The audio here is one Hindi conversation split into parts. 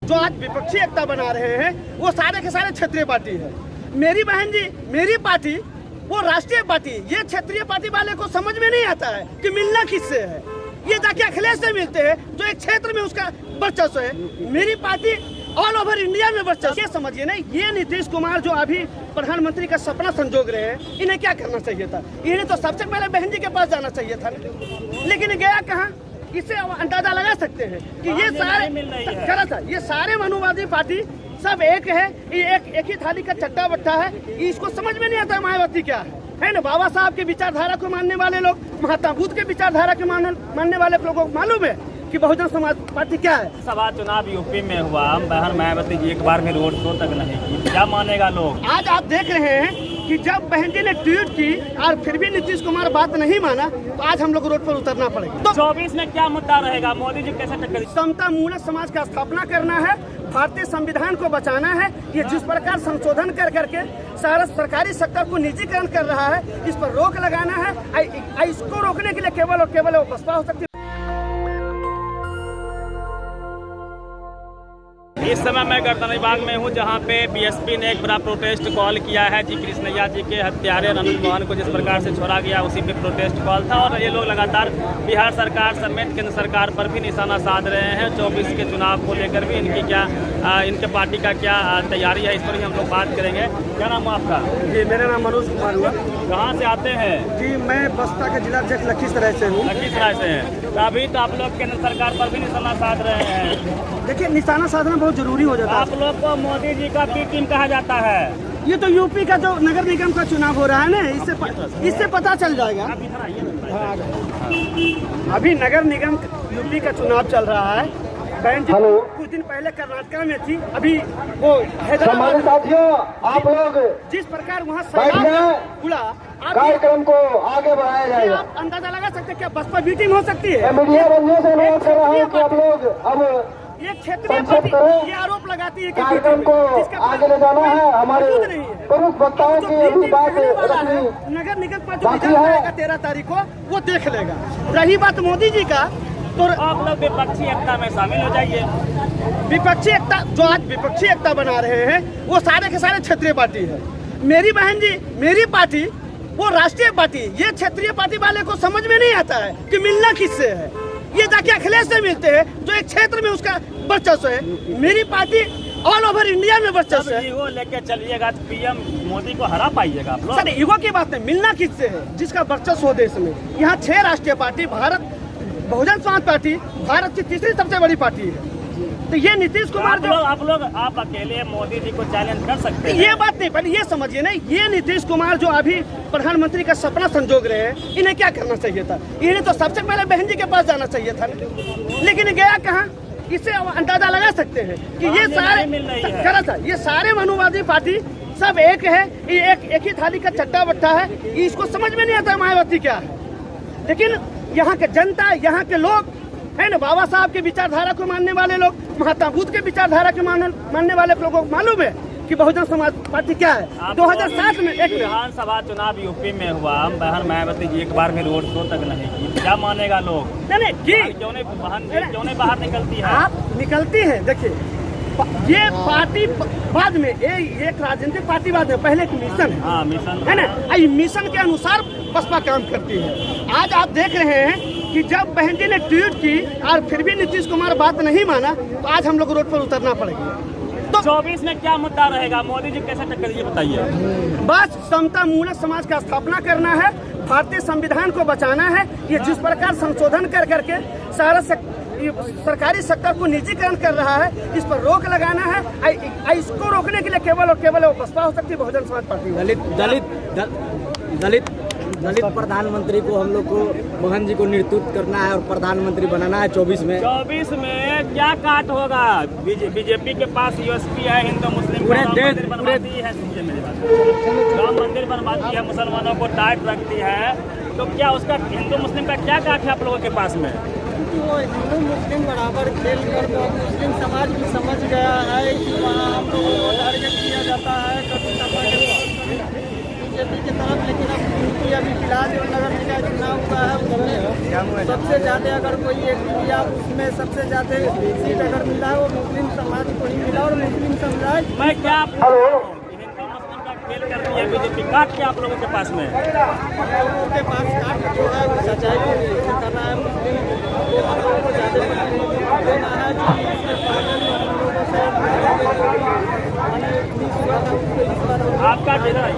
जो आज विपक्षी एकता बना रहे हैं वो सारे के सारे क्षेत्रीय पार्टी है। मेरी बहन जी, मेरी पार्टी वो राष्ट्रीय पार्टी, ये क्षेत्रीय पार्टी वाले को समझ में नहीं आता है कि मिलना किससे है। ये जाके अखिलेश से मिलते हैं जो एक क्षेत्र में उसका वर्चस्व है। मेरी पार्टी ऑल ओवर इंडिया में वर्चस्व। ये समझिए ना, ये नीतीश कुमार जो अभी प्रधानमंत्री का सपना संजोग रहे हैं, इन्हें क्या करना चाहिए था? इन्हें तो सबसे पहले बहन जी के पास जाना चाहिए था, लेकिन गया कहाँ? इससे अंदाजा लगा सकते हैं कि ये सारे गलत है। ये सारे मनुवादी पार्टी सब एक है, ये एक ही थाली का चट्टा बट्टा है। इसको समझ में नहीं आता मायावती क्या है ना। बाबा साहब के विचारधारा को मानने वाले लोग, महात्मा बुद्ध के विचारधारा के मानने वाले लोगों को मालूम है कि बहुजन समाज पार्टी क्या है। सभा चुनाव यूपी में हुआ, बहन मायावती जी एक बार में रोड शो तक नहीं की, क्या मानेगा लोग? आज आप देख रहे हैं कि जब बहन जी ने ट्वीट की और फिर भी नीतीश कुमार बात नहीं माना, तो आज हम लोग रोड पर उतरना पड़ेगा। तो 24 में क्या मुद्दा रहेगा? मोदी जी कैसे टक्कर? समता मूल समाज का स्थापना करना है, भारतीय संविधान को बचाना है। ये जिस प्रकार संशोधन कर करके सारा सरकारी सेक्टर को निजीकरण कर रहा है, इस पर रोक लगाना है। इसको रोकने के लिए केवल और केवल वो बसपा हो सकती है। इस समय मैं गर्दन बाग में हूं, जहां पे बीएसपी ने एक बड़ा प्रोटेस्ट कॉल किया है। जी कृष्णैया जी के हत्यारे अनिल मोहन को जिस प्रकार से छोड़ा गया, उसी पे प्रोटेस्ट कॉल था और ये लोग लगातार बिहार सरकार समेत केंद्र सरकार पर भी निशाना साध रहे हैं। 24 के चुनाव को लेकर भी इनके पार्टी का क्या तैयारी है, इस पर ही हम लोग बात करेंगे। क्या नाम है आपका? जी मेरा नाम मनोज कुमार हुआ। कहाँ से आते हैं? जी मैं बसपा के जिला अध्यक्ष लखीसराय से हूँ। लखीसराय से हैं। तो अभी तो आप लोग केंद्र सरकार पर भी निशाना साध रहे हैं। देखिए, निशाना साधना बहुत जरूरी हो जाता है। आप लोग को मोदी जी का बी टीम कहा जाता है। ये तो यूपी का जो नगर निगम का चुनाव हो रहा है ना, इससे पता चल जाएगा। अभी नगर निगम यूपी का चुनाव चल रहा है। बहन जी कुछ दिन पहले कर्नाटक में थी, अभी वो हैदराबाद। साथियों, आप लोग जिस प्रकार वहाँ खुला, कार्यक्रम को आगे बढ़ाया जाएगा। आप अंदाजा लगा सकते हैं क्या बसपा बी टीम हो सकती है? मीडिया बंधुओं से अनुरोध कर रहा हूँ कि आप लोग अब ये क्षेत्रीय पार्टी ये आरोप लगाती है कि कार्यक्रम को आगे ले जाना है। हमारे प्रमुख वक्ताओं की अभी बात रखनी नगर निगम का जो रिजल्ट आएगा 13 तारीख को, वो देख लेगा। रही बात मोदी जी का, तो आप लोग विपक्षी एकता में शामिल हो जाइए। विपक्षी एकता, जो आज विपक्षी एकता बना रहे हैं वो सारे के सारे क्षेत्रीय पार्टी है। मेरी बहन जी, मेरी पार्टी वो राष्ट्रीय पार्टी, ये क्षेत्रीय पार्टी वाले को समझ में नहीं आता है कि मिलना किससे है। ये जाके अखिलेश से मिलते हैं जो एक क्षेत्र में उसका वर्चस्व है। मेरी पार्टी ऑल ओवर इंडिया में वर्चस्व है। ईगो लेके चलिएगा तो पीएम मोदी को हरा पाइएगा आप लोग। सर ईगो की बात नहीं, मिलना किससे है? जिसका वर्चस्व हो देश में। यहाँ 6 राष्ट्रीय पार्टी, भारत बहुजन समाज पार्टी भारत की तीसरी सबसे बड़ी पार्टी है। तो ये नीतीश कुमार जो आप अकेले मोदी जी को चैलेंज कर सकते हैं। ये बात नहीं, पहले ये समझिए ना, ये नीतीश कुमार जो अभी प्रधानमंत्री का सपना संजोग रहे हैं, इन्हें क्या करना चाहिए था? इन्हें तो सबसे पहले बहन जी के पास जाना चाहिए था, लेकिन गया कहाँ? इससे अंदाजा लगा सकते हैं कि ये सारे गलत है। ये सारे मनुवादी पार्टी सब एक है, ये एक ही थाली का चट्टा बट्टा है। इसको समझ में नहीं आता मायावती क्या है। लेकिन यहाँ के जनता, यहाँ के लोग है ना, बाबा साहब के विचारधारा को मानने वाले लोग, महात्मा बुद्ध के विचारधारा के मानने वाले लोगों को मालूम है कि बहुजन समाज पार्टी क्या है। 2007 में एक विधानसभा चुनाव यूपी में हुआ, बहन मायावती जी एक बार में रोड शो तक नहीं की, क्या मानेगा लोग? नहीं क्यों नहीं बाहर निकलती है? आप निकलती है। देखिए, ये पार्टी बाद में एक राजनीतिक पार्टी बाद में, पहले एक मिशन है। हाँ, मिशन है ना। मिशन के अनुसार बसपा काम करती है। आज आप देख रहे हैं कि जब बहन जी ने ट्वीट की और फिर भी नीतीश कुमार बात नहीं माना, तो आज हम लोग रोड पर उतरना पड़ेगा। तो 24 में क्या मुद्दा रहेगा? मोदी जी कैसे टक्कर? ये बताइए। बस समता मूल समाज का स्थापना करना है, भारतीय संविधान को बचाना है। ये जिस प्रकार संशोधन कर करके सारा सरकारी सेक्टर को निजीकरण कर रहा है, इस पर रोक लगाना है। इसको रोकने के लिए केवल और केवल वो बसपा हो सकती है, बहुजन समाज पार्टी। दलित प्रधानमंत्री को हम लोग को मोहन जी को नेतृत्व करना है और प्रधानमंत्री बनाना है 24 में। 24 में क्या काट होगा? बीजेपी के पास यूएसपी है, हिंदू मुस्लिम राम मंदिर बनवाती है, राम मंदिर बनवाती है, मुसलमानों को टाइट रखती है। तो क्या उसका हिंदू मुस्लिम का क्या काट है आप लोगों के पास में? वो हिंदू मुस्लिम बराबर खेल कर मुस्लिम समाज भी समझ गया है कि वहाँ हम लोगों को टारगेट किया जाता है बीजेपी की तरफ। लेकिन अब उनकी अभी फिलहाल जो नगर निकाय चुनाव हुआ है उसमें सबसे ज़्यादा अगर कोई एक या उसमें सबसे ज़्यादा सीट अगर मिला है वो मुस्लिम समाज को मैं क्या हेलो हिंदू मुस्लिम का खेल कर रही है बीजेपी, काट के आप लोगों के पास में लोगों के पास काट जो है वो सच्चाई को नहीं कर रहा है। मुस्लिम को हम लोगों को ज़्यादा देना है जो इससे पहले जो हम लोगों से मैंने नहीं सुना था उसको इस बार। आपका डेरा है,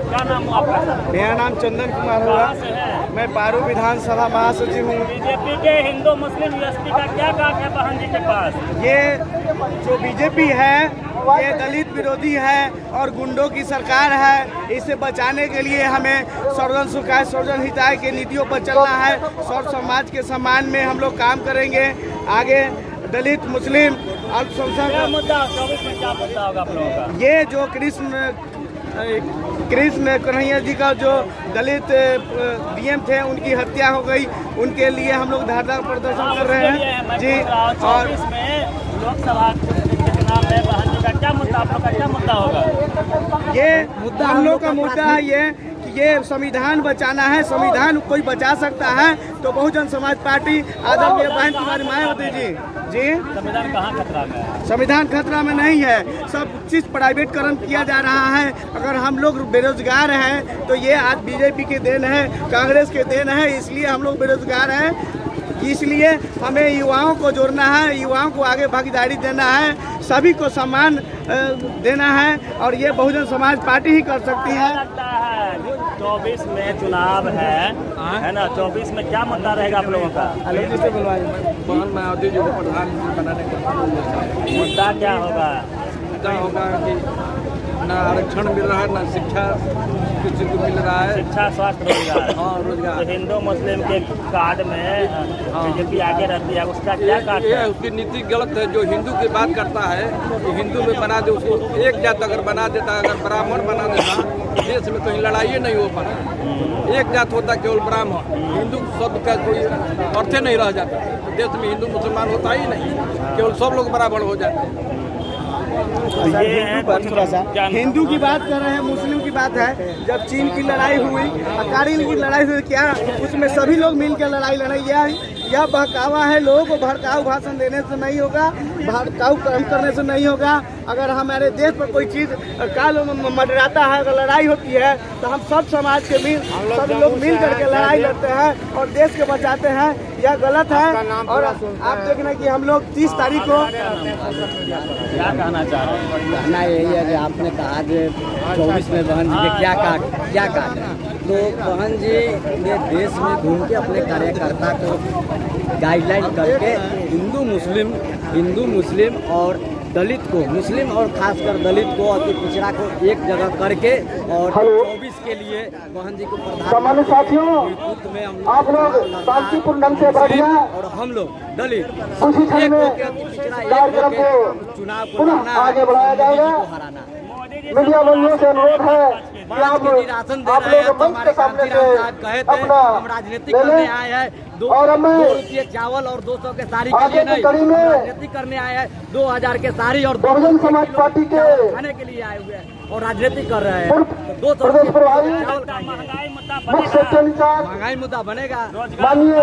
क्या नाम हो आपका? मेरा नाम चंदन कुमार कहाँ से है? मैं पारू विधानसभा महासचिव हूँ। बीजेपी के हिंदू मुस्लिम यूएसपी का क्या काम है बहन जी के पास? ये जो बीजेपी है ये दलित विरोधी है और गुंडों की सरकार है। इसे बचाने के लिए हमें सर्वजन सुखाय सर्वजन हिताय के नीतियों पर चलना है। सर्व समाज के सम्मान में हम लोग काम करेंगे। आगे दलित मुस्लिम क्या अल्पसंख्यक मुद्दा 24 में क्या मुद्दा होगा आप लोगों का? ये जो कृष्ण कन्हैया जी का जो दलित डीएम थे उनकी हत्या हो गई, उनके लिए हम लोग धारदार प्रदर्शन कर रहे हैं जी। और 24 में लोकसभा के चुनाव में बहन जी का क्या मुद्दा, आप लोग का क्या मुद्दा होगा? ये हम लोग का मुद्दा है ये कि ये संविधान बचाना है। संविधान कोई बचा सकता है तो बहुजन समाज पार्टी आदरणीय बहन कुमारी मायावती जी संविधान कहाँ खतरा में है? संविधान खतरा में नहीं है। सब चीज़ प्राइवेटकरण किया जा रहा है। अगर हम लोग बेरोजगार हैं तो ये आज बीजेपी के देन है, कांग्रेस के देन है, इसलिए हम लोग बेरोजगार हैं। इसलिए हमें युवाओं को जोड़ना है, युवाओं को आगे भागीदारी देना है, सभी को सम्मान देना है और ये बहुजन समाज पार्टी ही कर सकती है। लगता है 24 में चुनाव है ना? 24 में क्या मुद्दा रहेगा आप लोगों का? बहन मायावती जी को प्रधानमंत्री बनाने का मुद्दा क्या होगा? मुद्दा होगा कि ना आरक्षण मिल रहा है, ना शिक्षा किसी को मिल रहा है। शिक्षा, स्वास्थ्य, रोजगार। हाँ, रोजगार। तो हिंदू मुस्लिम के कार्ड में बीजेपी आगे रहती है, उसका क्या कार्ड ये है? उसकी नीति गलत है। जो हिंदू की बात करता है कि हिंदू में बना दे, उसको एक जात अगर बना देता, अगर ब्राह्मण बना देता तो देश में कहीं लड़ाई नहीं हो पाता। एक जात होता केवल ब्राह्मण, हिंदू शब्द का कोई अर्थ नहीं रह जाता। तो देश में हिंदू मुसलमान होता ही नहीं, केवल सब लोग बराबर हो जाते हैं। थोड़ा सा हिंदू की बात कर रहे हैं, मुस्लिम की बात है। जब चीन की लड़ाई हुई, कारगिल की लड़ाई हुई, क्या उसमें सभी लोग मिलकर लड़ाई लड़ाई? यह बहकावा है। लोगों को भड़काऊ भाषण देने से नहीं होगा, भड़काऊ कर्म करने से नहीं होगा। अगर हमारे देश पर कोई चीज़ काल मंडराता है, अगर लड़ाई होती है तो हम सब समाज के सब लोग मिल करके लड़ाई लड़ते हैं और देश को बचाते हैं। यह गलत है। और आप देखना कि हम लोग 30 तारीख को क्या कहना चाह रहे हैं? कहना यही है कि आपने कहा कि 24 में बहन जी के क्या काट है, तो बहन जी ने देश में घूम के अपने कार्यकर्ता को गाइडलाइन करके हिंदू मुस्लिम और दलित को, मुस्लिम और खासकर दलित को, अति पिछड़ा को एक जगह करके और 24 के लिए बहन जी को सम्मानित साथियों, में हम आप लोग शांतिपूर्ण ढंग से बैठिए और हम लोग दलित कुछ ही क्षण में कार्यक्रम को चुनाव को पुनः आगे बढ़ाया जाएगा। हराना। मीडिया बंधुओं से अनुरोध है कि आप लोग मंच के सामने से अपना राजनीति करने आए हैं। और हमें 2 रुपये चावल और 200 के साड़ी के आगे लिए की कड़ी नहीं, में राजनीति करने आए हैं। 2000 के साड़ी और बहुजन समाज पार्टी के खाने के लिए आए हुए हैं और राजनीति कर रहे हैं। पूर्व 200 प्रदेश प्रभारी चावल खाएंगे। महंगाई मुद्दा मुख्य सेक्टर इंचार्ज महंगाई मुद्दा बनेगा, माननीय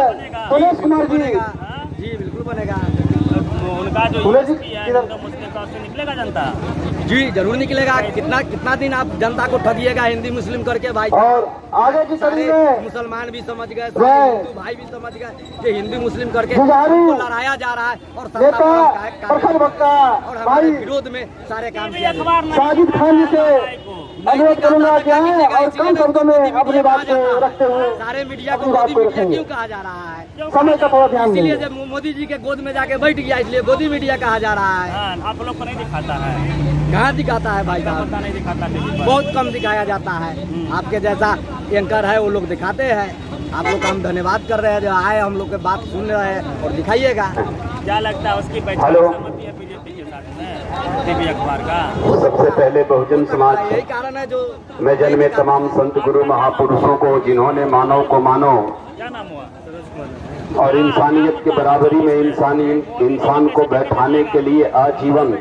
सुरेश कुमार जी, बनेगा जी, बिल्कुल बनेगा उनका जो सुरेश जी, यूएसपी है हिंदू मुस्लिम का, उससे निकलेगा जनता? जी, जरूर निकलेगा। कितना दिन आप जनता को ठगिएगा हिंदी मुस्लिम करके भाई? और आगे की कड़ी सारे में मुसलमान भी समझ गए, सारे हिंदू भाई भी समझ गए कि हिंदी मुस्लिम करके जुझारू उनको लड़ाया जा रहा है और सत्ता नेता पर है प्रखर वक्ता और हमारे भाई विरोध में सारे काम किया जा रहे अखबार में साजिद खान जी से अनुरोध करूंगा कि आए और कम शब्दों में अपनी बात को रखते हुए हैं। सारे मीडिया को अपनी बात मोदी को मीडिया रखेंगे। क्यों कहा जा रहा है? समय का थोड़ा ध्यान इसीलिए देंगे। जब मोदी जी के गोद में जाके बैठ गया इसलिए मोदी मीडिया कहा जा रहा है। हाँ, आप लोग को नहीं दिखाता है, कहाँ दिखाता है भाई साहब? पता नहीं दिखाता टीवी पर। बहुत कम दिखाया जाता है। आपके जैसा एंकर है वो लोग दिखाते हैं। आप लोग का हम धन्यवाद कर रहे हैं जो आए, हम लोग के बात सुन रहे हैं और दिखाइएगा। क्या लगता है उसकी पहचान हेलो। सहमति है बीजेपी के साथ में टीवी अखबार का? सबसे पहले बहुजन समाज यही कारण है जो में जन्मे तमाम संत गुरु महापुरुषों को, जिन्होंने मानव को मानव क्या नाम हुआ? सरोज कुमार। और इंसानियत के बराबरी में इंसान को बैठाने के लिए आजीवन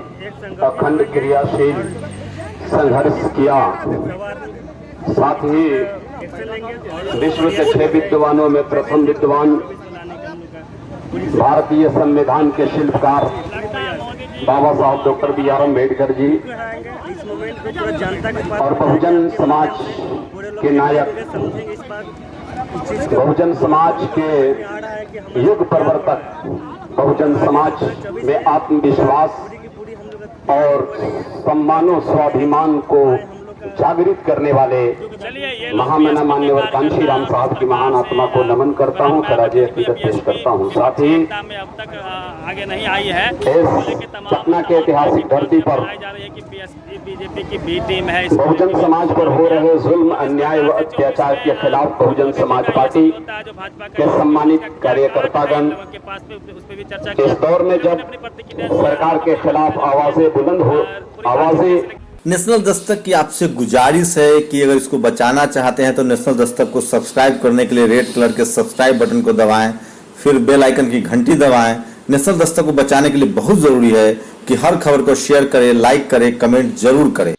अखंड क्रियाशील संघर्ष किया। साथ ही विश्व के 6 विद्वानों में प्रथम विद्वान, भारतीय संविधान के शिल्पकार, लगता है मोदी जी बाबा साहब डॉक्टर B.R. अम्बेडकर जी इस मोमेंट को पूरा जनता के पास और बहुजन समाज के नायक, समझेंगे इस बात इस चीज को बहुजन समाज के आ रहा है कि हम युग प्रवर्तक, बहुजन समाज में आत्मविश्वास और सम्मानो स्वाभिमान को जागृत करने वाले महामना मान्यवर कांशीराम साहब की महान आत्मा को नमन करता हूँ, खराजे अकीदत पेश करता हूँ। साथ ही में अब तक आगे नहीं आई है। इस पटना के ऐतिहासिक धरती पर बीजेपी की बी टीम है। बहुजन समाज पर हो रहे जुल्म, अन्याय व अत्याचार के खिलाफ बहुजन समाज पार्टी के सम्मानित कार्यकर्तागण इस दौर में जब सरकार के खिलाफ आवाजें नेशनल दस्तक की आपसे गुजारिश है कि अगर इसको बचाना चाहते हैं तो नेशनल दस्तक को सब्सक्राइब करने के लिए रेड कलर के सब्सक्राइब बटन को दबाएं, फिर बेल आइकन की घंटी दबाएं। नेशनल दस्तक को बचाने के लिए बहुत जरूरी है कि हर खबर को शेयर करें, लाइक करें, कमेंट जरूर करें।